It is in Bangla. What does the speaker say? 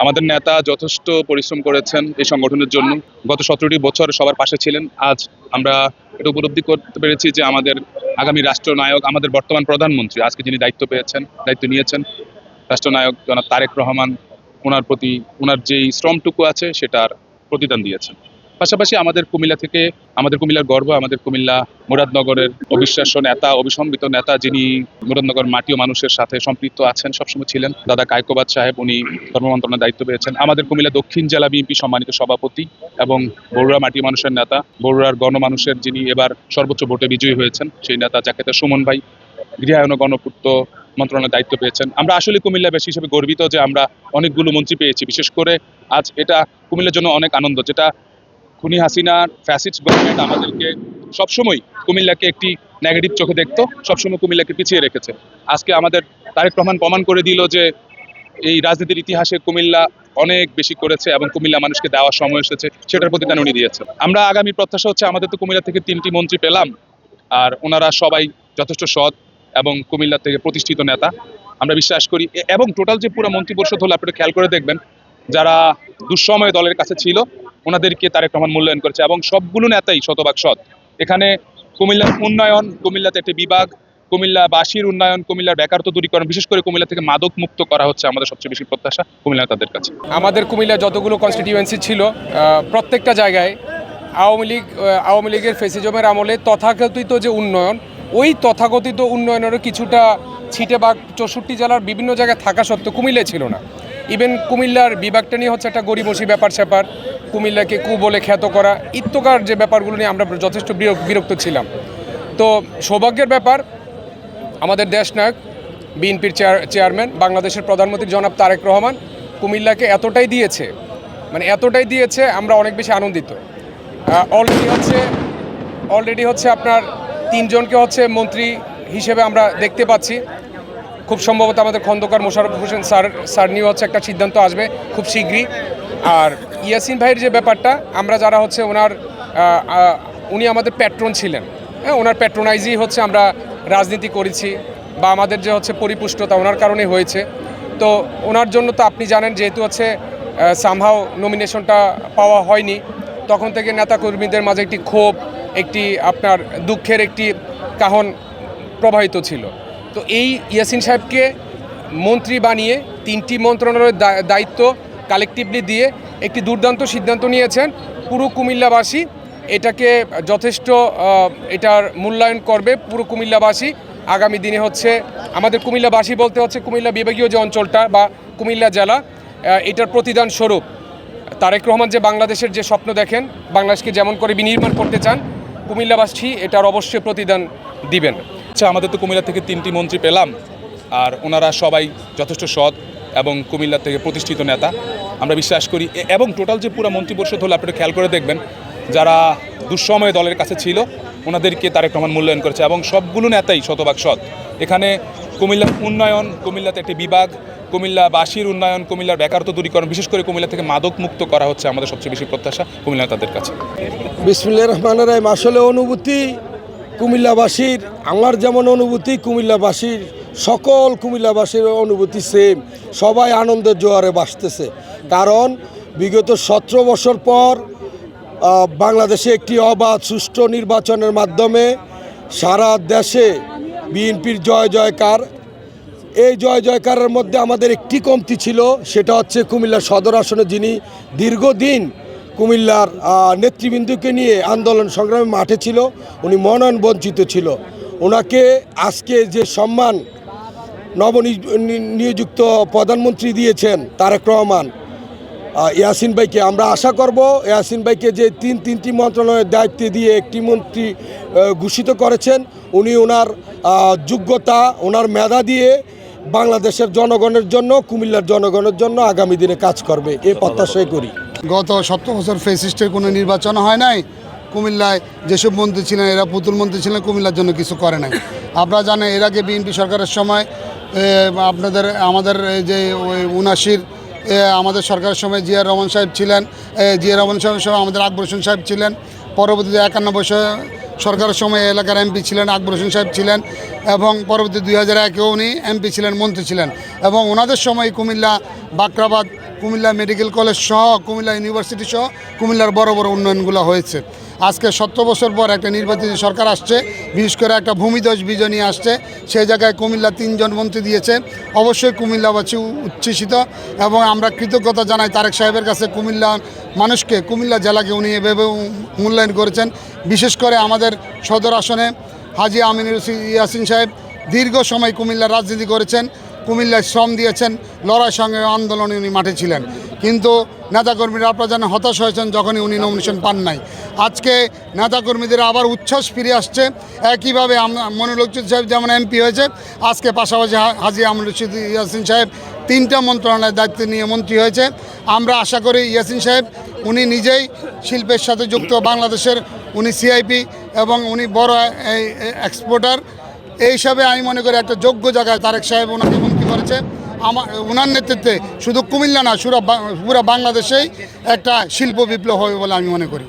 আমাদের নেতা যথেষ্ট পরিশ্রম করেছেন এই সংগঠনের জন্য। গত 17টি বছর সবার পাশে ছিলেন। আজ আমরা এটা উপলব্ধি করতে পেরেছি যে আমাদের আগামী রাষ্ট্রনায়ক, আমাদের বর্তমান প্রধানমন্ত্রী আজকে যিনি দায়িত্ব নিয়েছেন, রাষ্ট্রনায়ক জনাব তারেক রহমান, ওনার প্রতি ওনার যেই শ্রমটুকু আছে সেটার প্রতিদান দিয়েছেন। পাশাপাশি আমাদের কুমিল্লার গর্ব, আমাদের কুমিল্লা মুরাদনগরের অবিশ্বাস্য নেতা, অবিসম্বিত নেতা, যিনি মুরাদনগর মাটি ও মানুষের সাথে সম্পৃক্ত আছেন, সবসময় ছিলেন, দাদা কায়কোবাদ সাহেব, উনি ধর্ম মন্ত্রণালয়ের দায়িত্ব পেয়েছেন। আমাদের কুমিল্লা দক্ষিণ জেলা বিএনপি সম্মানিত সভাপতি এবং বগুড়া মাটি মানুষের নেতা, বগুড়ার গণমানুষের যিনি এবার সর্বোচ্চ ভোটে বিজয়ী হয়েছেন, সেই নেতা জাকেতা সুমন ভাই গৃহায়ন ও গণপূর্ত মন্ত্রণালয়ের দায়িত্ব পেয়েছেন। আমরা আসলে কুমিল্লাবাসী হিসেবে গর্বিত যে আমরা অনেকগুলো মন্ত্রী পেয়েছি। বিশেষ করে আজ এটা কুমিল্লার জন্য অনেক আনন্দ, যেটা খুনি হাসিনার ফ্যাসিস্ট গভর্নমেন্ট আমাদেরকে সবসময় কুমিল্লাকে একটি নেগেটিভ চোখে দেখতো, সবসময় কুমিল্লাকে পিছিয়ে রেখেছে। আজকে আমাদের তারেক রহমান প্রমাণ করে দিল যে এই রাজনীতির ইতিহাসে কুমিল্লা অনেক বেশি করেছে এবং কুমিল্লা মানুষকে দেওয়ার সময় এসেছে, সেটার প্রতিদান উনি দিয়েছে। আমরা আগামী প্রত্যাশা হচ্ছে, আমাদের তো কুমিল্লা থেকে 3টি মন্ত্রী পেলাম, আর ওনারা সবাই যথেষ্ট সৎ এবং কুমিল্লা থেকে প্রতিষ্ঠিত নেতা আমরা বিশ্বাস করি। এবং টোটাল যে পুরো মন্ত্রিপরিষদ হলো, আপনি খেয়াল করে দেখবেন, যারা দুঃসময়ে দলের কাছে ছিল ওনাদেরকে তারেক রহমান মূল্যায়ন করেছে এবং সবগুলো নেতাই শতভাগ সৎ। এখানে কুমিল্লার উন্নয়ন, কুমিল্লাতে একটি বিভাগ, কুমিল্লাবাসীর উন্নয়ন, কুমিল্লার বেকারত্ব দূরীকরণ, বিশেষ করে কুমিল্লা থেকে মাদক মুক্ত করা হচ্ছে আমাদের সবচেয়ে বেশি প্রত্যাশা কুমিল্লা তাদের কাছে। আমাদের কুমিল্লা যতগুলো কনস্টিটিউয়েন্সি ছিল, প্রত্যেকটা জায়গায় আওয়ামী লীগের ফেসিজমের আমলে তথাকথিত যে উন্নয়ন, ওই তথাকথিত উন্নয়নেরও কিছুটা ছিটেবাগ 64 জেলার বিভিন্ন জায়গায় থাকা সত্ত্বেও কুমিল্লায় ছিল না। ইভেন কুমিল্লার বিভাগটা নিয়ে হচ্ছে একটা গরিমসি ব্যাপার স্যাপার, কুমিল্লাকে কু বলে খ্যাত করা ইত্যকার যে ব্যাপারগুলো নিয়ে আমরা যথেষ্ট বিরক্ত ছিলাম। তো সৌভাগ্যের ব্যাপার, আমাদের দেশনায়ক বিএনপির চেয়ারম্যান, বাংলাদেশের প্রধানমন্ত্রী জনাব তারেক রহমান কুমিল্লাকে এতটাই দিয়েছে, আমরা অনেক বেশি আনন্দিত। অলরেডি হচ্ছে আপনার 3 জনকে হচ্ছে মন্ত্রী হিসেবে আমরা দেখতে পাচ্ছি। খুব সম্ভবত আমাদের খন্দকার মোশাররফ হোসেন স্যার নিয়ে হচ্ছে একটা সিদ্ধান্ত আসবে খুব শীঘ্রই। আর ইয়াসিন ভাইয়ের যে ব্যাপারটা, আমরা যারা হচ্ছে উনি আমাদের প্যাট্রন ছিলেন, হ্যাঁ, ওনার প্যাট্রোনাইজই হচ্ছে আমরা রাজনীতি করেছি বা আমাদের যে হচ্ছে পরিপুষ্টতা ওনার কারণে হয়েছে। তো ওনার জন্য তো আপনি জানেন, যেহেতু হচ্ছে সামহাও নমিনেশনটা পাওয়া হয়নি, তখন থেকে নেতাকর্মীদের মাঝে একটি ক্ষোভ, একটি আপনার দুঃখের একটি কাহন প্রবাহিত ছিল। তো এই ইয়াসিন সাহেবকে মন্ত্রী বানিয়ে 3টি মন্ত্রণালয়ের দায়িত্ব কালেকটিভলি দিয়ে একটি দুর্দান্ত সিদ্ধান্ত নিয়েছেন। পুরো কুমিল্লাবাসী এটাকে যথেষ্ট এটার মূল্যায়ন করবে। পুরো কুমিল্লাবাসী আগামী দিনে হচ্ছে আমাদের কুমিল্লাবাসী বলতে হচ্ছে কুমিল্লা বিভাগীয় যে অঞ্চলটা বা কুমিল্লা জেলা, এটার প্রতিদান স্বরূপ তারেক রহমান যে বাংলাদেশের যে স্বপ্ন দেখেন, বাংলাদেশকে যেমন করে বিনির্মাণ করতে চান, কুমিল্লাবাসী এটার অবশ্যই প্রতিদান দিবেন। আচ্ছা, আমাদের তো কুমিল্লা থেকে 3টি মন্ত্রী পেলাম, আর ওনারা সবাই যথেষ্ট সৎ এবং কুমিল্লা থেকে প্রতিষ্ঠিত নেতা আমরা বিশ্বাস করি। এবং টোটাল যে পুরো মন্ত্রিপরিষদ হলো, আপনি খেয়াল করে দেখবেন, যারা দুঃসময়ে দলের কাছে ছিল ওনাদেরকে তারেক রহমান মূল্যায়ন করেছে এবং সবগুলো নেতাই শতভাগ সৎ। এখানে কুমিল্লার উন্নয়ন, কুমিল্লাতে একটি বিভাগ, কুমিল্লাবাসীর উন্নয়ন, কুমিল্লার বেকারত্ব দূরীকরণ, বিশেষ করে কুমিল্লা থেকে মাদক মুক্ত করা হচ্ছে আমাদের সবচেয়ে বেশি প্রত্যাশা কুমিল্লা তাদের কাছে। বিসমিল্লাহির রহমানির রহিম। আসলে অনুভূতি কুমিল্লাবাসীর, আমার যেমন অনুভূতি, কুমিল্লাবাসীর সকল কুমিল্লাবাসীর অনুভূতি সেম। সবাই আনন্দের জোয়ারে ভাসতেছে, কারণ বিগত 17 বছর পর বাংলাদেশে একটি অবাধ সুষ্ঠু নির্বাচনের মাধ্যমে সারা দেশে বিএনপির জয় জয়কার। এই জয় জয়কারের মধ্যে আমাদের একটি কমতি ছিল, সেটা হচ্ছে কুমিল্লা সদর আসনে যিনি দীর্ঘদিন কুমিল্লার নেতৃবৃন্দকে নিয়ে আন্দোলন সংগ্রামে মাঠে ছিল, উনি মনোনয়ন বঞ্চিত ছিল। ওনাকে আজকে যে সম্মান নবনিযুক্ত প্রধানমন্ত্রী দিয়েছেন তারেক রহমান, ইয়াসিন ভাইকে, আমরা আশা করব ইয়াসিন ভাইকে যে 3টি মন্ত্রণালয়ের দায়িত্ব দিয়ে একটি মন্ত্রী ঘোষিত করেছেন, উনি ওনার যোগ্যতা, ওনার মেধা দিয়ে বাংলাদেশের জনগণের জন্য, কুমিল্লার জনগণের জন্য আগামী দিনে কাজ করবে, এ প্রত্যাশাই করি। গত 17 বছর ফেসিস্টের কোনো নির্বাচন হয় নাই। কুমিল্লায় যেসব মন্ত্রী ছিলেন, এরা পুতুল মন্ত্রী ছিলেন, কুমিল্লার জন্য কিছু করে নাই। আপনারা জানেন, এর আগে বিএনপি সরকারের সময় আমাদের যে 79 আমাদের সরকারের সময় জিয়া রহমান সাহেব ছিলেন, জিয়া রহমান সাহেবের সময় আমাদের আকবর হোসেন সাহেব ছিলেন। পরবর্তীতে 91 সরকারের সময় এলাকার এমপি ছিলেন আকবর হোসেন সাহেব ছিলেন, এবং পরবর্তী 2001-এও উনি এমপি ছিলেন, মন্ত্রী ছিলেন। এবং ওনাদের সময় কুমিল্লা, বাকরাবাদ, কুমিল্লা মেডিকেল কলেজ সহ কুমিল্লা ইউনিভার্সিটি সহ কুমিল্লার বড় বড় উন্নয়নগুলো হয়েছে। আজকে 70 বছর পর একটা নির্বাচিত সরকার আসছে, বিশেষ করে একটা ভূমিধ্বস বিজয় নিয়ে আসছে। সেই জায়গায় কুমিল্লা 3 জন মন্ত্রী দিয়েছে। অবশ্যই কুমিল্লাবাসী উচ্ছ্বসিত এবং আমরা কৃতজ্ঞতা জানাই তারেক সাহেবের কাছে। কুমিল্লা মানুষকে, কুমিল্লা জেলাকে উনি এভাবে মূল্যায়ন করেছেন। বিশেষ করে আমাদের সদর আসনে হাজী আমিনুর ইয়াসিন সাহেব দীর্ঘ সময় কুমিল্লার রাজনীতি করেছেন, কুমিল্লায় শ্রম দিয়েছেন, লড়াই সঙ্গে আন্দোলনে উনি মাঠে ছিলেন। কিন্তু নেতাকর্মীরা আপনারা জানেন হতাশ হয়েছেন যখনই উনি নমিনেশন পান নাই। আজকে নেতাকর্মীদের আবার উচ্ছ্বাস ফিরে আসছে। একইভাবে মনিরুল সাহেব যেমন এমপি হয়েছে, আজকে পাশাপাশি হাজী আমিনুর ইয়াসিন সাহেব 3টা মন্ত্রণালয়ের দায়িত্ব নিয়ে মন্ত্রী হয়েছে। আমরা আশা করি ইয়াসিন সাহেব উনি নিজেই শিল্পের সাথে যুক্ত, বাংলাদেশের উনি সিআইপি এবং উনি বড় এক্সপোর্টার। এই হিসাবে আমি মনে করি একটা যোগ্য জায়গায় তারেক সাহেব ওনাকে মন্ত্রী করেছে। ওনার নেতৃত্বে শুধু কুমিল্লা না, পুরো বাংলাদেশেই একটা শিল্প বিপ্লব হবে বলে আমি মনে করি।